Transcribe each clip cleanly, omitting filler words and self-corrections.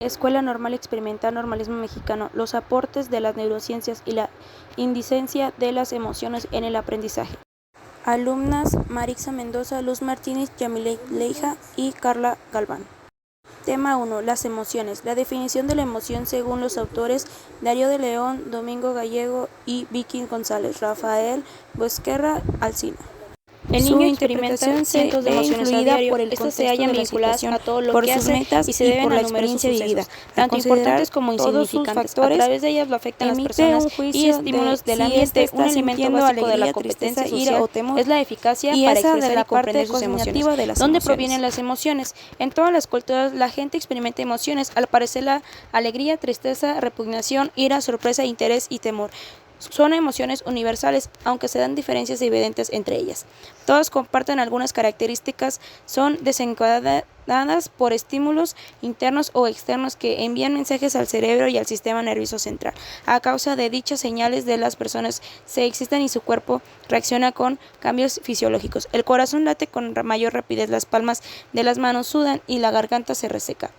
Escuela Normal Experimental Normalismo Mexicano, los aportes de las neurociencias y la incidencia de las emociones en el aprendizaje. Alumnas: Marixa Mendoza, Luz Martínez, Yamile Leija y Carla Galván. Tema 1. Las emociones. La definición de la emoción según los autores Darío de León, Domingo Gallego y Vicky González, Rafael Bosquerra Alsina. El niño experimenta cientos de emociones influida por el contexto se hallan vinculadas a todo lo que hace y se deben a experiencia vivida, tanto importantes como insignificantes. A través de ellas lo afectan las personas y estímulos del ambiente. Un elemento básico de la competencia social es la eficacia para expresar y comprender sus emociones. ¿Dónde provienen las emociones? En todas las culturas la gente experimenta emociones, al parecer la alegría, tristeza, repugnación, ira, sorpresa, interés y temor. Son emociones universales, aunque se dan diferencias evidentes entre ellas. Todas comparten algunas características, son desencadenadas por estímulos internos o externos que envían mensajes al cerebro y al sistema nervioso central. A causa de dichas señales de las personas se excitan y su cuerpo reacciona con cambios fisiológicos. El corazón late con mayor rapidez, las palmas de las manos sudan y la garganta se reseca.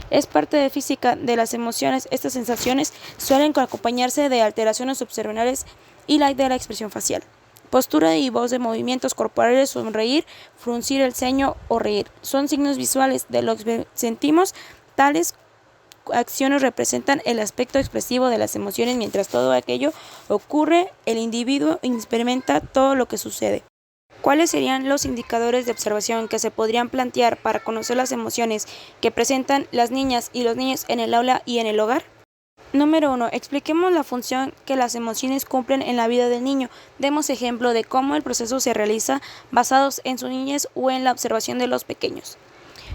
Es parte de física de las emociones. Estas sensaciones suelen acompañarse de alteraciones observables y de la expresión facial. Postura y voz de movimientos corporales, sonreír, fruncir el ceño o reír. Son signos visuales de lo que sentimos. Tales acciones representan el aspecto expresivo de las emociones. Mientras todo aquello ocurre, el individuo experimenta todo lo que sucede. ¿Cuáles serían los indicadores de observación que se podrían plantear para conocer las emociones que presentan las niñas y los niños en el aula y en el hogar? Número 1. Expliquemos la función que las emociones cumplen en la vida del niño. Demos ejemplo de cómo el proceso se realiza basados en su niñez o en la observación de los pequeños.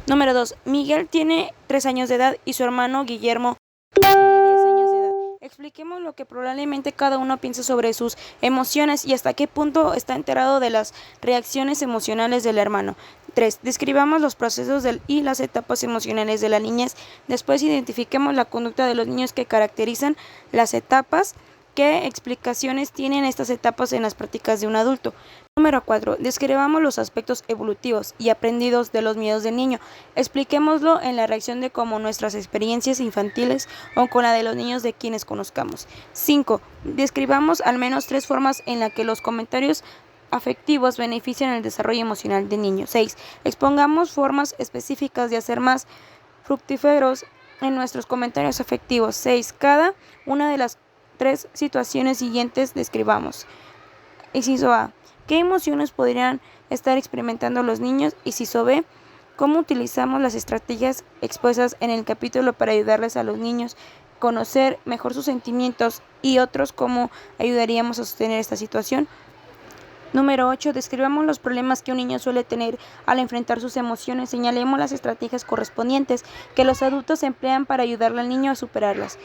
Número 2. Miguel tiene 3 años de edad y su hermano Guillermo tiene 10 años de edad. Expliquemos lo que probablemente cada uno piensa sobre sus emociones y hasta qué punto está enterado de las reacciones emocionales del hermano. 3. Describamos los procesos y las etapas emocionales de la niñez. Después identifiquemos la conducta de los niños que caracterizan las etapas. ¿Qué explicaciones tienen estas etapas en las prácticas de un adulto? Número 4. Describamos los aspectos evolutivos y aprendidos de los miedos del niño. Expliquémoslo en la reacción de cómo nuestras experiencias infantiles o con la de los niños de quienes conozcamos. 5. Describamos al menos 3 formas en las que los comentarios afectivos benefician el desarrollo emocional del niño. 6. Expongamos formas específicas de hacer más fructíferos en nuestros comentarios afectivos. 6. Cada una de las 3 situaciones siguientes describamos. Inciso A. ¿Qué emociones podrían estar experimentando los niños? Inciso B. ¿Cómo utilizamos las estrategias expuestas en el capítulo para ayudarles a los niños a conocer mejor sus sentimientos y otros cómo ayudaríamos a sostener esta situación? Número 8. Describamos los problemas que un niño suele tener al enfrentar sus emociones. Señalemos las estrategias correspondientes que los adultos emplean para ayudarle al niño a superarlas.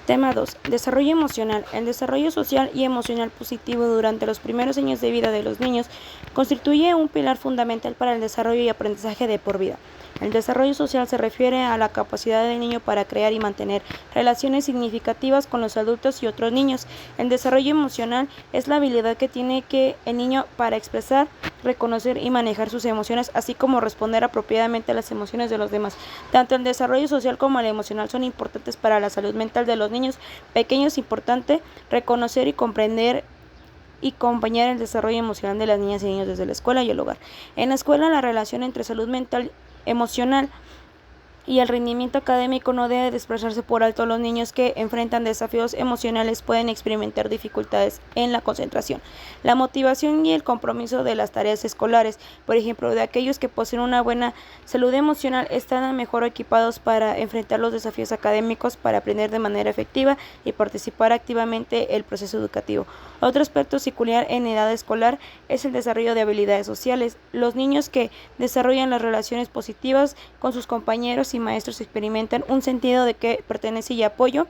Tema 2. Desarrollo emocional. El desarrollo social y emocional positivo durante los primeros años de vida de los niños constituye un pilar fundamental para el desarrollo y aprendizaje de por vida. El desarrollo social se refiere a la capacidad del niño para crear y mantener relaciones significativas con los adultos y otros niños. El desarrollo emocional es la habilidad que tiene el niño para expresar, reconocer y manejar sus emociones, así como responder apropiadamente a las emociones de los demás. Tanto el desarrollo social como el emocional son importantes para la salud mental de los niños pequeños. Es importante reconocer y comprender y acompañar el desarrollo emocional de las niñas y niños desde la escuela y el hogar. En la escuela, la relación entre salud mental, emocional y el rendimiento académico no debe desplazarse por alto. Los niños que enfrentan desafíos emocionales pueden experimentar dificultades en la concentración, la motivación y el compromiso de las tareas escolares. Por ejemplo, de aquellos que poseen una buena salud emocional están mejor equipados para enfrentar los desafíos académicos, para aprender de manera efectiva y participar activamente en el proceso educativo. Otro aspecto peculiar en edad escolar es el desarrollo de habilidades sociales. Los niños que desarrollan las relaciones positivas con sus compañeros y maestros experimentan un sentido de que pertenencia y apoyo,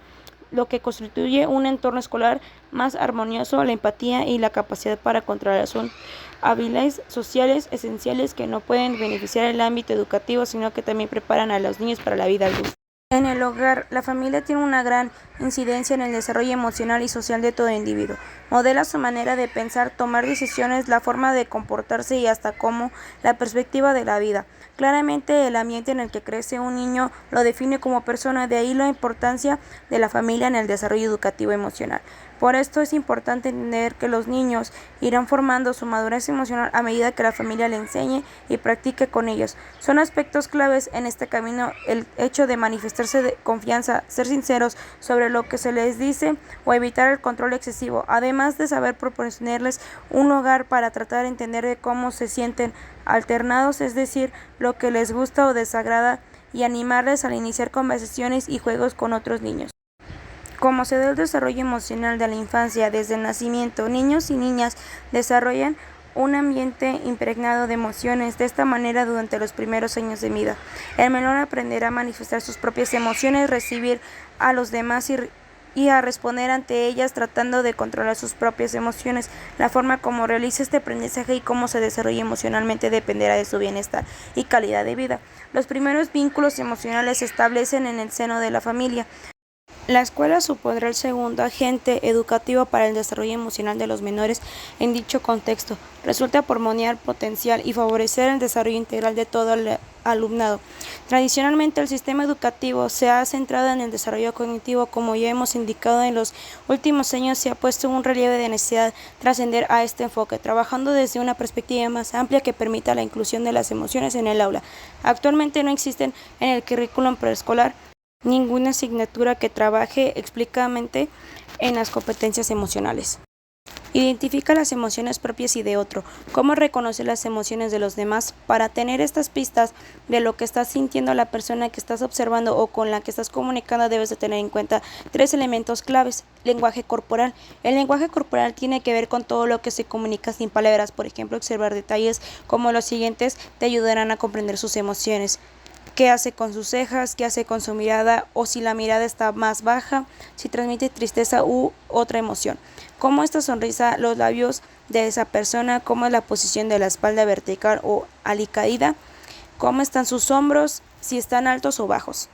lo que constituye un entorno escolar más armonioso. La empatía y la capacidad para controlar son habilidades sociales esenciales que no pueden beneficiar el ámbito educativo, sino que también preparan a los niños para la vida adulta. En el hogar, la familia tiene una gran incidencia en el desarrollo emocional y social de todo individuo. Modela su manera de pensar, tomar decisiones, la forma de comportarse y hasta cómo la perspectiva de la vida. Claramente, el ambiente en el que crece un niño lo define como persona, de ahí la importancia de la familia en el desarrollo educativo emocional. Por esto es importante entender que los niños irán formando su madurez emocional a medida que la familia le enseñe y practique con ellos. Son aspectos claves en este camino el hecho de manifestarse de confianza, ser sinceros sobre lo que se les dice o evitar el control excesivo, además de saber proporcionarles un hogar para tratar de entender de cómo se sienten alternados, es decir, lo que les gusta o desagrada, y animarles a iniciar conversaciones y juegos con otros niños. Como se da el desarrollo emocional de la infancia desde el nacimiento, niños y niñas desarrollan un ambiente impregnado de emociones. De esta manera, durante los primeros años de vida, el menor aprenderá a manifestar sus propias emociones, recibir a los demás y a responder ante ellas, tratando de controlar sus propias emociones. La forma como realiza este aprendizaje y cómo se desarrolla emocionalmente dependerá de su bienestar y calidad de vida. Los primeros vínculos emocionales se establecen en el seno de la familia. La escuela supondrá el segundo agente educativo para el desarrollo emocional de los menores en dicho contexto. Resulta primordial potenciar y favorecer el desarrollo integral de todo el alumnado. Tradicionalmente, el sistema educativo se ha centrado en el desarrollo cognitivo. Como ya hemos indicado, en los últimos años se ha puesto un relieve de necesidad de trascender a este enfoque, trabajando desde una perspectiva más amplia que permita la inclusión de las emociones en el aula. Actualmente no existen en el currículum preescolar ninguna asignatura que trabaje explícitamente en las competencias emocionales. Identifica las emociones propias y de otro. Cómo reconocer las emociones de los demás. Para tener estas pistas de lo que está sintiendo la persona que estás observando o con la que estás comunicando, debes de tener en cuenta 3 elementos claves. Lenguaje corporal. El lenguaje corporal tiene que ver con todo lo que se comunica sin palabras. Por ejemplo, observar detalles como los siguientes te ayudarán a comprender sus emociones. Qué hace con sus cejas, qué hace con su mirada, o si la mirada está más baja, si transmite tristeza u otra emoción. Cómo esta sonrisa, los labios de esa persona, cómo es la posición de la espalda vertical o alicaída, cómo están sus hombros, si están altos o bajos.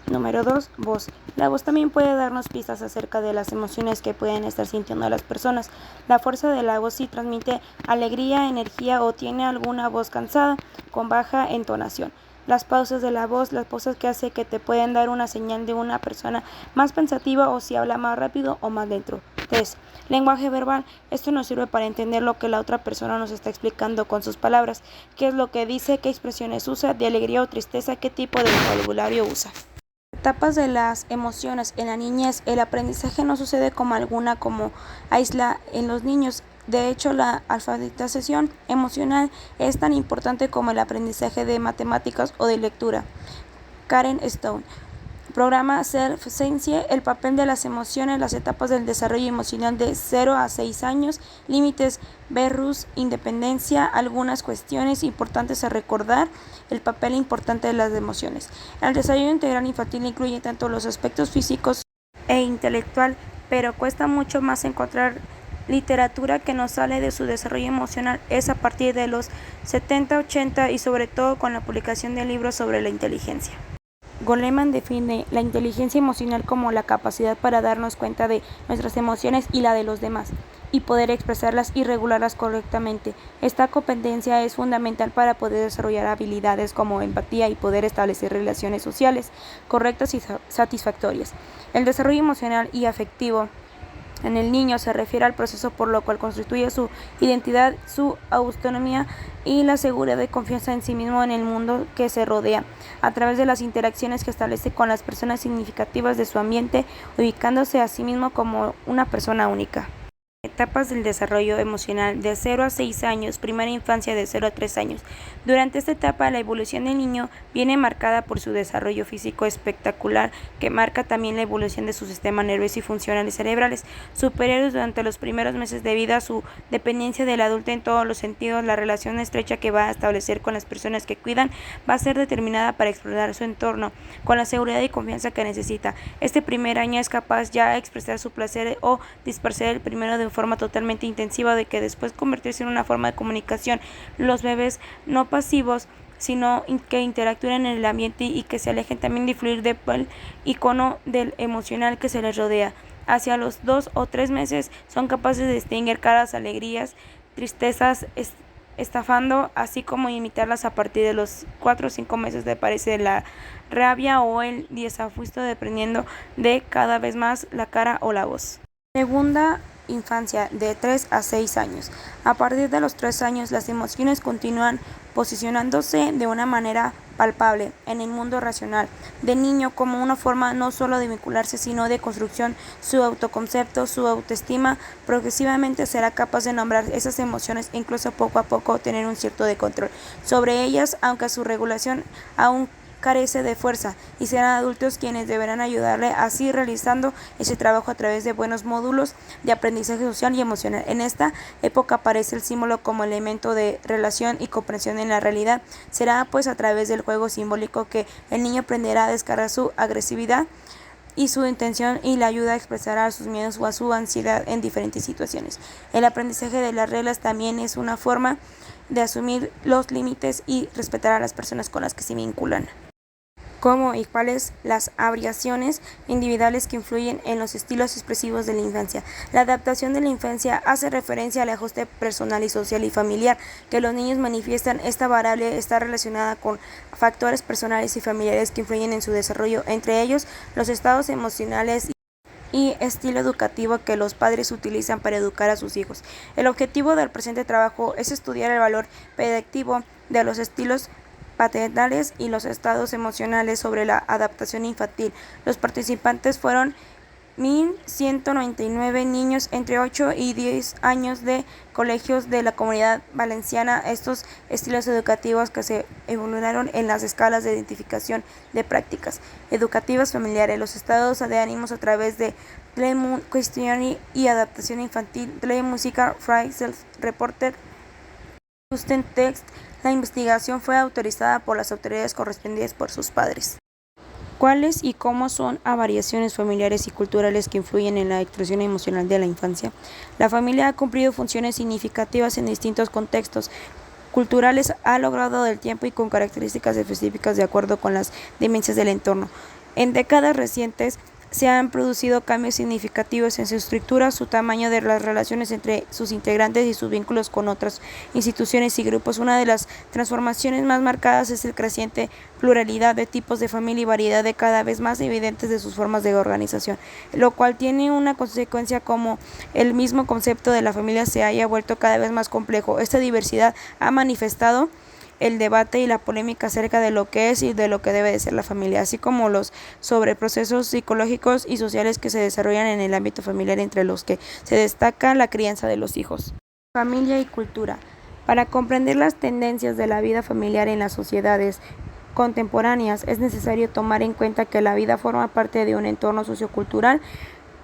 Número 2. Voz. La voz también puede darnos pistas acerca de las emociones que pueden estar sintiendo las personas. La fuerza de la voz si transmite alegría, energía o tiene alguna voz cansada, con baja entonación. Las pausas de la voz, las pausas que hace que te pueden dar una señal de una persona más pensativa o si habla más rápido o más lento. 3. Lenguaje verbal. Esto nos sirve para entender lo que la otra persona nos está explicando con sus palabras, qué es lo que dice, qué expresiones usa, de alegría o tristeza, qué tipo de vocabulario usa. Etapas de las emociones. En la niñez, el aprendizaje no sucede como aísla en los niños. De hecho, la alfabetización emocional es tan importante como el aprendizaje de matemáticas o de lectura. Karen Stone. Programa Self-Science, el papel de las emociones, las etapas del desarrollo emocional de 0 a 6 años, límites versus independencia, algunas cuestiones importantes a recordar, el papel importante de las emociones. El desarrollo integral infantil incluye tanto los aspectos físicos e intelectual, pero cuesta mucho más encontrar literatura que nos sale de su desarrollo emocional. Es a partir de los 70-80 y sobre todo con la publicación de libros sobre la inteligencia. Goleman define la inteligencia emocional como la capacidad para darnos cuenta de nuestras emociones y la de los demás, y poder expresarlas y regularlas correctamente. Esta competencia es fundamental para poder desarrollar habilidades como empatía y poder establecer relaciones sociales correctas y satisfactorias. El desarrollo emocional y afectivo en el niño se refiere al proceso por lo cual constituye su identidad, su autonomía y la seguridad de confianza en sí mismo en el mundo que se rodea, a través de las interacciones que establece con las personas significativas de su ambiente, ubicándose a sí mismo como una persona única. Etapas del desarrollo emocional de 0 a 6 años, primera infancia de 0 a 3 años. Durante esta etapa, la evolución del niño viene marcada por su desarrollo físico espectacular, que marca también la evolución de su sistema nervioso y funcionales cerebrales superiores durante los primeros meses de vida, su dependencia del adulto en todos los sentidos, la relación estrecha que va a establecer con las personas que cuidan, va a ser determinada para explorar su entorno, con la seguridad y confianza que necesita. Este primer año es capaz ya de expresar su placer o dispersar el primero de forma totalmente intensiva, de que después convertirse en una forma de comunicación. Los bebés no pasivos sino que interactúen en el ambiente y que se alejen también de influir del icono del emocional que se les rodea. Hacia los 2 o 3 meses son capaces de distinguir caras, alegrías, tristezas, estafando, así como imitarlas a partir de los 4 o 5 meses de aparecer la rabia o el desafusto, dependiendo de cada vez más la cara o la voz. Segunda infancia, de 3 a 6 años. A partir de los 3 años, las emociones continúan posicionándose de una manera palpable en el mundo racional del niño como una forma no solo de vincularse, sino de construcción. Su autoconcepto, su autoestima, progresivamente será capaz de nombrar esas emociones e incluso poco a poco tener un cierto de control sobre ellas, aunque su regulación aún carece de fuerza, y serán adultos quienes deberán ayudarle así, realizando ese trabajo a través de buenos módulos de aprendizaje social y emocional. En esta época aparece el símbolo como elemento de relación y comprensión en la realidad. Será pues a través del juego simbólico que el niño aprenderá a descargar su agresividad y su intención, y le ayuda a expresar a sus miedos o a su ansiedad en diferentes situaciones. El aprendizaje de las reglas también es una forma de asumir los límites y respetar a las personas con las que se vinculan. ¿Cómo y cuáles las variaciones individuales que influyen en los estilos expresivos de la infancia? La adaptación de la infancia hace referencia al ajuste personal y social y familiar que los niños manifiestan. Esta variable está relacionada con factores personales y familiares que influyen en su desarrollo, entre ellos los estados emocionales y estilo educativo que los padres utilizan para educar a sus hijos. El objetivo del presente trabajo es estudiar el valor predictivo de los estilos paternales y los estados emocionales sobre la adaptación infantil. Los participantes fueron 1.199 niños entre 8 y 10 años de colegios de la Comunidad Valenciana. Estos estilos educativos que se evolucionaron en las escalas de identificación de prácticas educativas familiares, los estados de ánimos a través de Play Questioning y adaptación infantil, Play Musical, Fry Self-Reported, Justin Text. La investigación fue autorizada por las autoridades correspondientes por sus padres. ¿Cuáles y cómo son variaciones familiares y culturales que influyen en la expresión emocional de la infancia? La familia ha cumplido funciones significativas en distintos contextos culturales a lo largo del tiempo y con características específicas de acuerdo con las dimensiones del entorno. En décadas recientes se han producido cambios significativos en su estructura, su tamaño, de las relaciones entre sus integrantes y sus vínculos con otras instituciones y grupos. Una de las transformaciones más marcadas es el creciente pluralidad de tipos de familia y variedad de cada vez más evidentes de sus formas de organización, lo cual tiene una consecuencia como el mismo concepto de la familia se haya vuelto cada vez más complejo. Esta diversidad ha manifestado el debate y la polémica acerca de lo que es y de lo que debe de ser la familia, así como los sobre procesos psicológicos y sociales que se desarrollan en el ámbito familiar, entre los que se destaca la crianza de los hijos. Familia y cultura. Para comprender las tendencias de la vida familiar en las sociedades contemporáneas, es necesario tomar en cuenta que la vida forma parte de un entorno sociocultural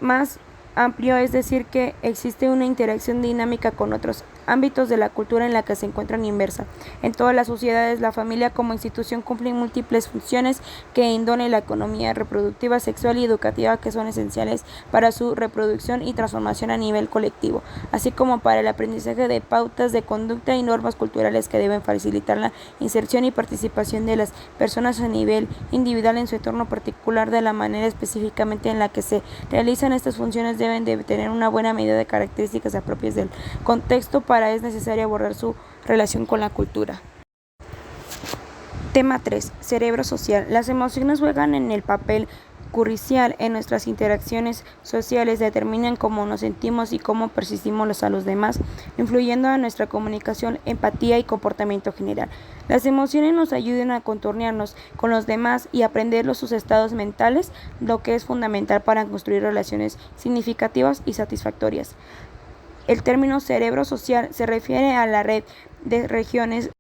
más amplio, es decir, que existe una interacción dinámica con otros ámbitos de la cultura en la que se encuentran inmersa. En todas las sociedades, la familia como institución cumple múltiples funciones que indonen la economía reproductiva, sexual y educativa, que son esenciales para su reproducción y transformación a nivel colectivo, así como para el aprendizaje de pautas de conducta y normas culturales que deben facilitar la inserción y participación de las personas a nivel individual en su entorno particular. De la manera específicamente en la que se realizan estas funciones deben de tener una buena medida de características propias del contexto. Para es necesario abordar su relación con la cultura. Tema 3. Cerebro social. Las emociones juegan en el papel crucial en nuestras interacciones sociales, determinan cómo nos sentimos y cómo persistimos a los demás, influyendo en nuestra comunicación, empatía y comportamiento general. Las emociones nos ayudan a contornearnos con los demás y aprender sus estados mentales, lo que es fundamental para construir relaciones significativas y satisfactorias. El término cerebro social se refiere a la red de regiones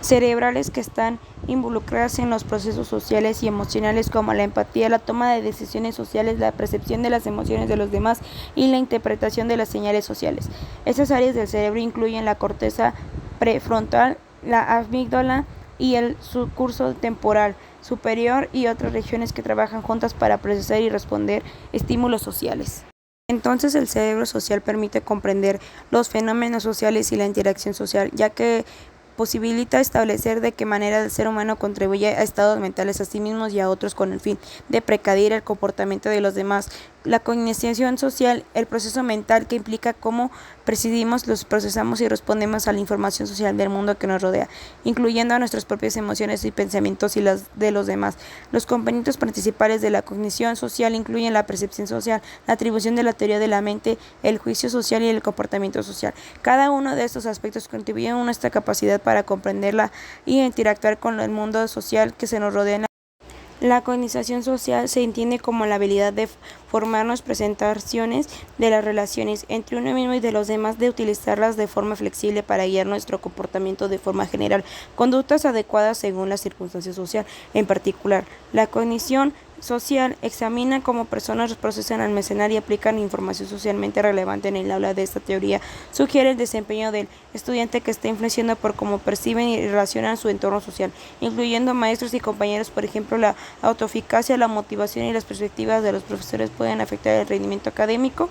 cerebrales que están involucradas en los procesos sociales y emocionales como la empatía, la toma de decisiones sociales, la percepción de las emociones de los demás y la interpretación de las señales sociales. Estas áreas del cerebro incluyen la corteza prefrontal, la amígdala y el subcurso temporal superior y otras regiones que trabajan juntas para procesar y responder estímulos sociales. Entonces, el cerebro social permite comprender los fenómenos sociales y la interacción social, ya que posibilita establecer de qué manera el ser humano contribuye a estados mentales a sí mismos y a otros con el fin de precadir el comportamiento de los demás. La cognición social, el proceso mental que implica cómo percibimos, los procesamos y respondemos a la información social del mundo que nos rodea, incluyendo a nuestras propias emociones y pensamientos y las de los demás. Los componentes principales de la cognición social incluyen la percepción social, la atribución de la teoría de la mente, el juicio social y el comportamiento social. Cada uno de estos aspectos contribuye a nuestra capacidad para comprenderla y interactuar con el mundo social que se nos rodea. La cognición social se entiende como la habilidad de formarnos presentaciones de las relaciones entre uno mismo y de los demás, de utilizarlas de forma flexible para guiar nuestro comportamiento de forma general, conductas adecuadas según la circunstancia social. En particular, la cognición social examina cómo personas procesan, almacenar y aplican información socialmente relevante. En el aula de esta teoría sugiere el desempeño del estudiante que está influenciado por cómo perciben y relacionan su entorno social, incluyendo maestros y compañeros. Por ejemplo, la autoeficacia, la motivación y las perspectivas de los profesores pueden afectar el rendimiento académico.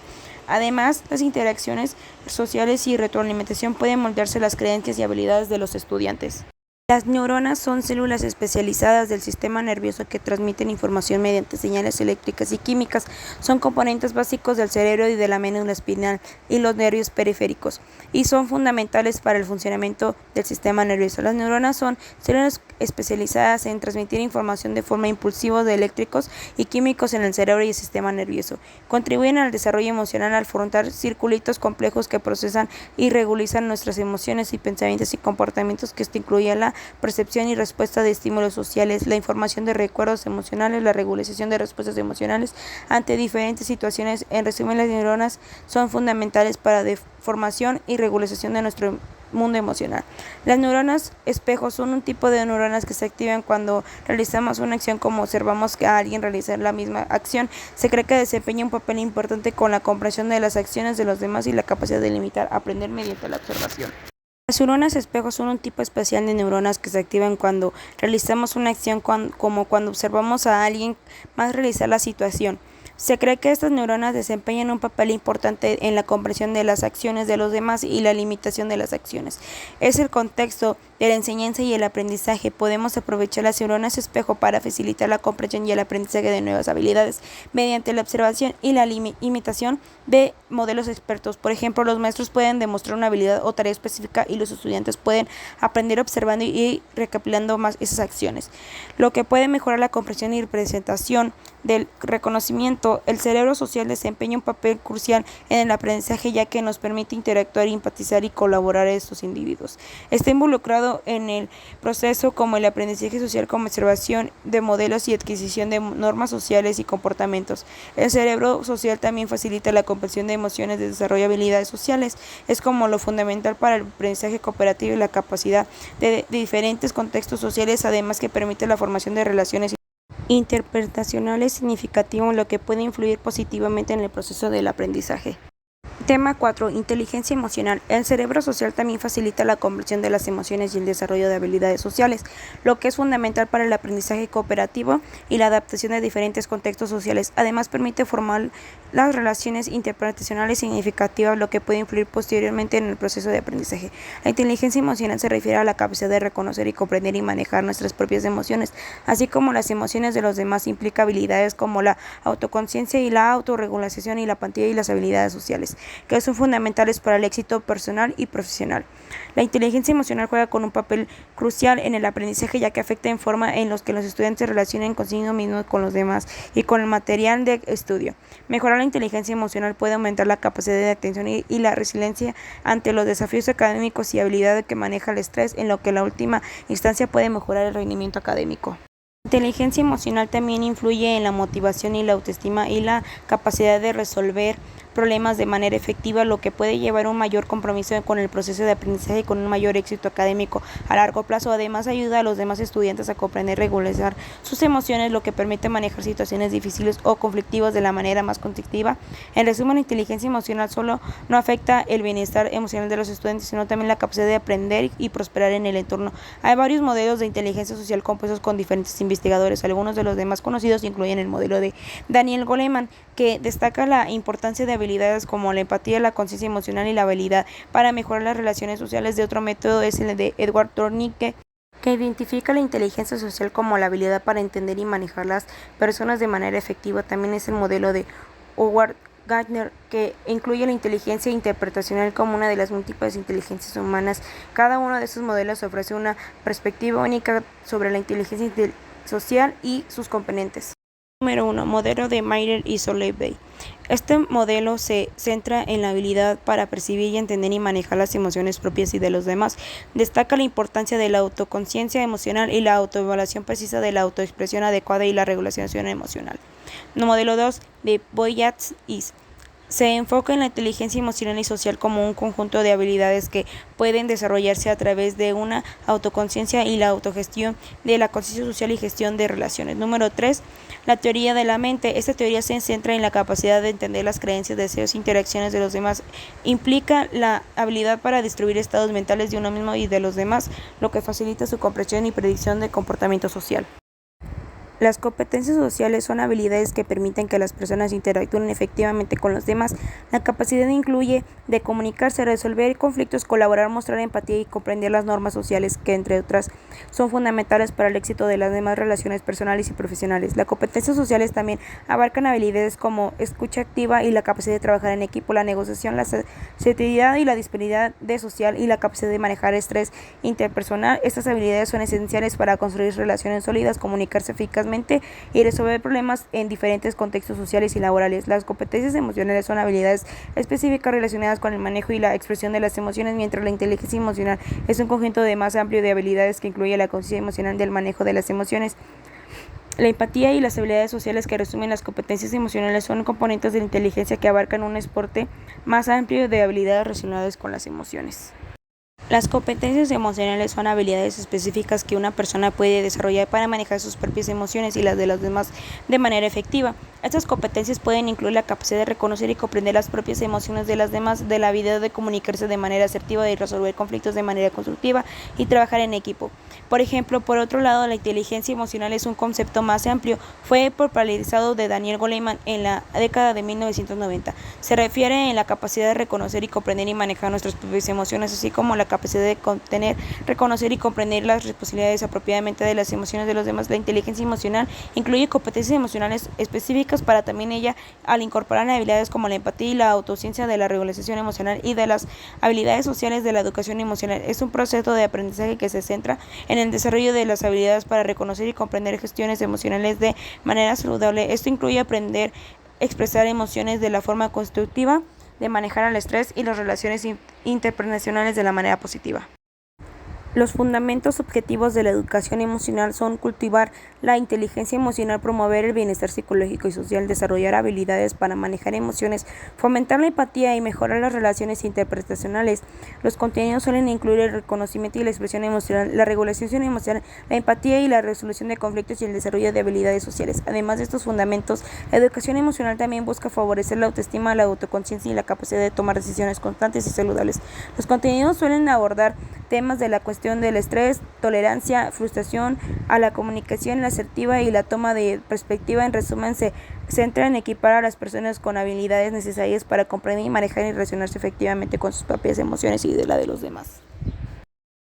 Además, las interacciones sociales y retroalimentación pueden moldearse las creencias y habilidades de los estudiantes. Las neuronas son células especializadas del sistema nervioso que transmiten información mediante señales eléctricas y químicas. Son componentes básicos del cerebro y de la médula espinal y los nervios periféricos, y son fundamentales para el funcionamiento del sistema nervioso. Las neuronas son células especializadas en transmitir información de forma impulsiva de eléctricos y químicos en el cerebro y el sistema nervioso. Contribuyen al desarrollo emocional al formar circuitos complejos que procesan y regularizan nuestras emociones y pensamientos y comportamientos, que esto incluye la percepción y respuesta de estímulos sociales, la información de recuerdos emocionales, la regulación de respuestas emocionales ante diferentes situaciones. En resumen, las neuronas son fundamentales para la formación y regulación de nuestro mundo emocional. Las neuronas espejo son un tipo de neuronas que se activan cuando realizamos una acción, como observamos a alguien realizar la misma acción. Se cree que desempeña un papel importante con la comprensión de las acciones de los demás y la capacidad de limitar, aprender mediante la observación. Las neuronas espejo son un tipo especial de neuronas que se activan cuando realizamos una acción, como cuando observamos a alguien más realizar la situación. Se cree que estas neuronas desempeñan un papel importante en la comprensión de las acciones de los demás y la limitación de las acciones. Es el contexto de la enseñanza y el aprendizaje. Podemos aprovechar las neuronas espejo para facilitar la comprensión y el aprendizaje de nuevas habilidades mediante la observación y la imitación de modelos expertos. Por ejemplo, los maestros pueden demostrar una habilidad o tarea específica y los estudiantes pueden aprender observando y recapitulando más esas acciones, lo que puede mejorar la comprensión y presentación del reconocimiento. El cerebro social desempeña un papel crucial en el aprendizaje, ya que nos permite interactuar, empatizar y colaborar a estos individuos. Está involucrado en el proceso como el aprendizaje social, como observación de modelos y adquisición de normas sociales y comportamientos. El cerebro social también facilita la comprensión de emociones, de desarrollo de habilidades sociales. Es como lo fundamental para el aprendizaje cooperativo y la capacidad de diferentes contextos sociales, además que permite la formación de relaciones interpretacionales significativas, lo que puede influir positivamente en el proceso del aprendizaje. Tema 4. Inteligencia emocional. El cerebro social también facilita la comprensión de las emociones y el desarrollo de habilidades sociales, lo que es fundamental para el aprendizaje cooperativo y la adaptación de diferentes contextos sociales. Además, permite formar las relaciones interpretacionales significativas, lo que puede influir posteriormente en el proceso de aprendizaje. La inteligencia emocional se refiere a la capacidad de reconocer y comprender y manejar nuestras propias emociones, así como las emociones de los demás. Implica habilidades como la autoconciencia y la autorregulación y la empatía y las habilidades sociales, que son fundamentales para el éxito personal y profesional. La inteligencia emocional juega con un papel crucial en el aprendizaje, ya que afecta en forma en los que los estudiantes se relacionan consigo mismos, con los demás y con el material de estudio. Mejorar la inteligencia emocional puede aumentar la capacidad de atención y la resiliencia ante los desafíos académicos y habilidad que maneja el estrés, en lo que en la última instancia puede mejorar el rendimiento académico. La inteligencia emocional también influye en la motivación y la autoestima y la capacidad de resolver problemas de manera efectiva, lo que puede llevar a un mayor compromiso con el proceso de aprendizaje y con un mayor éxito académico a largo plazo. Además, ayuda a los demás estudiantes a comprender y regular sus emociones, lo que permite manejar situaciones difíciles o conflictivas de la manera más constructiva. En resumen, la inteligencia emocional solo no afecta el bienestar emocional de los estudiantes, sino también la capacidad de aprender y prosperar en el entorno. Hay varios modelos de inteligencia social compuestos con diferentes investigadores. Algunos de los demás conocidos incluyen el modelo de Daniel Goleman, que destaca la importancia de habilidades habilidades como la empatía, la conciencia emocional y la habilidad para mejorar las relaciones sociales. De otro método es el de Edward Thorndike, que identifica la inteligencia social como la habilidad para entender y manejar las personas de manera efectiva. También es el modelo de Howard Gardner, que incluye la inteligencia interpretacional como una de las múltiples inteligencias humanas. Cada uno de estos modelos ofrece una perspectiva única sobre la inteligencia social y sus componentes. Número 1. Modelo de Meyer y Solovey. Este modelo se centra en la habilidad para percibir y entender y manejar las emociones propias y de los demás. Destaca la importancia de la autoconciencia emocional y la autoevaluación precisa de la autoexpresión adecuada y la regulación emocional. Modelo 2 de Boyatz se enfoca en la inteligencia emocional y social como un conjunto de habilidades que pueden desarrollarse a través de una autoconciencia y la autogestión de la conciencia social y gestión de relaciones. Número 3. La teoría de la mente. Esta teoría se centra en la capacidad de entender las creencias, deseos e interacciones de los demás. Implica la habilidad para destruir estados mentales de uno mismo y de los demás, lo que facilita su comprensión y predicción de comportamiento social. Las competencias sociales son habilidades que permiten que las personas interactúen efectivamente con los demás. La capacidad incluye de comunicarse, resolver conflictos, colaborar, mostrar empatía y comprender las normas sociales que, entre otras, son fundamentales para el éxito de las demás relaciones personales y profesionales. Las competencias sociales también abarcan habilidades como escucha activa y la capacidad de trabajar en equipo, la negociación, la asertividad y la disponibilidad de social y la capacidad de manejar estrés interpersonal. Estas habilidades son esenciales para construir relaciones sólidas, comunicarse eficazmente y resolver problemas en diferentes contextos sociales y laborales. Las competencias emocionales son habilidades específicas relacionadas con el manejo y la expresión de las emociones, mientras la inteligencia emocional es un conjunto más amplio de habilidades que incluye la conciencia emocional del manejo de las emociones. La empatía y las habilidades sociales que resumen las competencias emocionales son componentes de la inteligencia que abarcan un espectro más amplio de habilidades relacionadas con las emociones. Las competencias emocionales son habilidades específicas que una persona puede desarrollar para manejar sus propias emociones y las de los demás de manera efectiva. Estas competencias pueden incluir la capacidad de reconocer y comprender las propias emociones de las demás, de la habilidad de comunicarse de manera asertiva y resolver conflictos de manera constructiva y trabajar en equipo. Por ejemplo, por otro lado, la inteligencia emocional es un concepto más amplio. Fue popularizado de Daniel Goleman en la década de 1990. Se refiere a la capacidad de reconocer y comprender y manejar nuestras propias emociones, así como la capacidad de contener, reconocer y comprender las responsabilidades apropiadamente de las emociones de los demás. La inteligencia emocional incluye competencias emocionales específicas para también ella, al incorporar habilidades como la empatía y la autociencia de la regulación emocional y de las habilidades sociales de la educación emocional. Es un proceso de aprendizaje que se centra en el desarrollo de las habilidades para reconocer y comprender gestiones emocionales de manera saludable. Esto incluye aprender a expresar emociones de la forma constructiva, de manejar el estrés y las relaciones interpersonales de la manera positiva. Los fundamentos objetivos de la educación emocional son cultivar la inteligencia emocional, promover el bienestar psicológico y social, desarrollar habilidades para manejar emociones, fomentar la empatía y mejorar las relaciones interpersonales. Los contenidos suelen incluir el reconocimiento y la expresión emocional, la regulación emocional, la empatía y la resolución de conflictos y el desarrollo de habilidades sociales. Además de estos fundamentos, la educación emocional también busca favorecer la autoestima, la autoconciencia y la capacidad de tomar decisiones constantes y saludables. Los contenidos suelen abordar temas de la cuestión del estrés, tolerancia, frustración a la comunicación asertiva y la toma de perspectiva. En resumen, se centra en equipar a las personas con habilidades necesarias para comprender y manejar y relacionarse efectivamente con sus propias emociones y de la de los demás.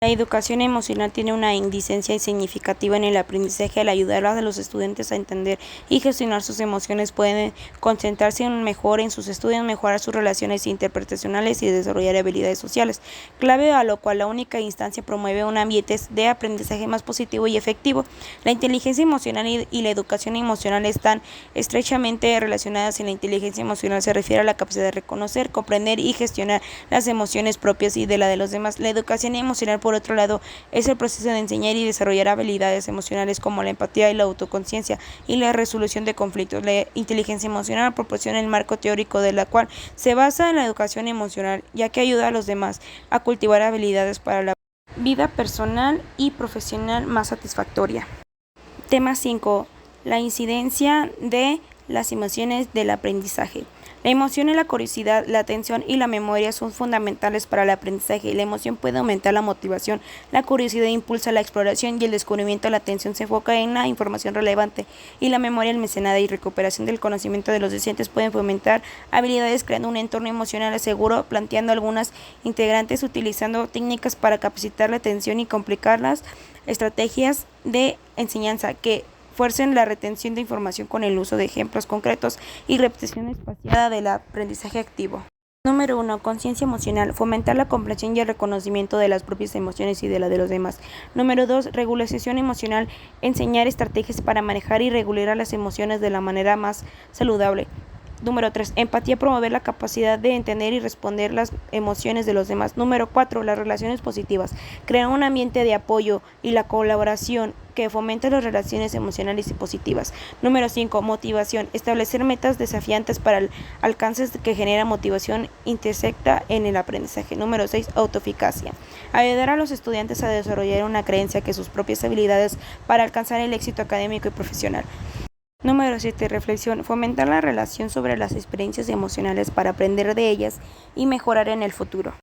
La educación emocional tiene una incidencia significativa en el aprendizaje. Al ayudar a los estudiantes a entender y gestionar sus emociones, pueden concentrarse mejor en sus estudios, mejorar sus relaciones interpersonales y desarrollar habilidades sociales, clave a lo cual la única instancia promueve un ambiente de aprendizaje más positivo y efectivo. La inteligencia emocional y la educación emocional están estrechamente relacionadas. En la inteligencia emocional se refiere a la capacidad de reconocer, comprender y gestionar las emociones propias y de la de los demás. La educación emocional, por otro lado, es el proceso de enseñar y desarrollar habilidades emocionales como la empatía y la autoconciencia y la resolución de conflictos. La inteligencia emocional proporciona el marco teórico de la cual se basa en la educación emocional, ya que ayuda a los demás a cultivar habilidades para la vida personal y profesional más satisfactoria. Tema 5. La incidencia de las emociones del aprendizaje. La emoción y la curiosidad, la atención y la memoria son fundamentales para el aprendizaje. La emoción puede aumentar la motivación, la curiosidad impulsa la exploración y el descubrimiento. La atención se enfoca en la información relevante y la memoria almacenada y recuperación del conocimiento de los docentes pueden fomentar habilidades creando un entorno emocional seguro, planteando algunas integrantes utilizando técnicas para capacitar la atención y complicar las estrategias de enseñanza que fuercen la retención de información con el uso de ejemplos concretos y repetición espaciada del aprendizaje activo. Número 1. Conciencia emocional. Fomentar la comprensión y el reconocimiento de las propias emociones y de la de los demás. Número 2. Regulación emocional. Enseñar estrategias para manejar y regular las emociones de la manera más saludable. Número 3. Empatía. Promover la capacidad de entender y responder las emociones de los demás. Número 4. Las relaciones positivas. Crear un ambiente de apoyo y la colaboración que fomente las relaciones emocionales y positivas. Número 5. Motivación. Establecer metas desafiantes para el alcance que genera motivación intersecta en el aprendizaje. Número 6. Autoeficacia. Ayudar a los estudiantes a desarrollar una creencia que sus propias habilidades para alcanzar el éxito académico y profesional. Número 7. Reflexión. Fomentar la relación sobre las experiencias emocionales para aprender de ellas y mejorar en el futuro.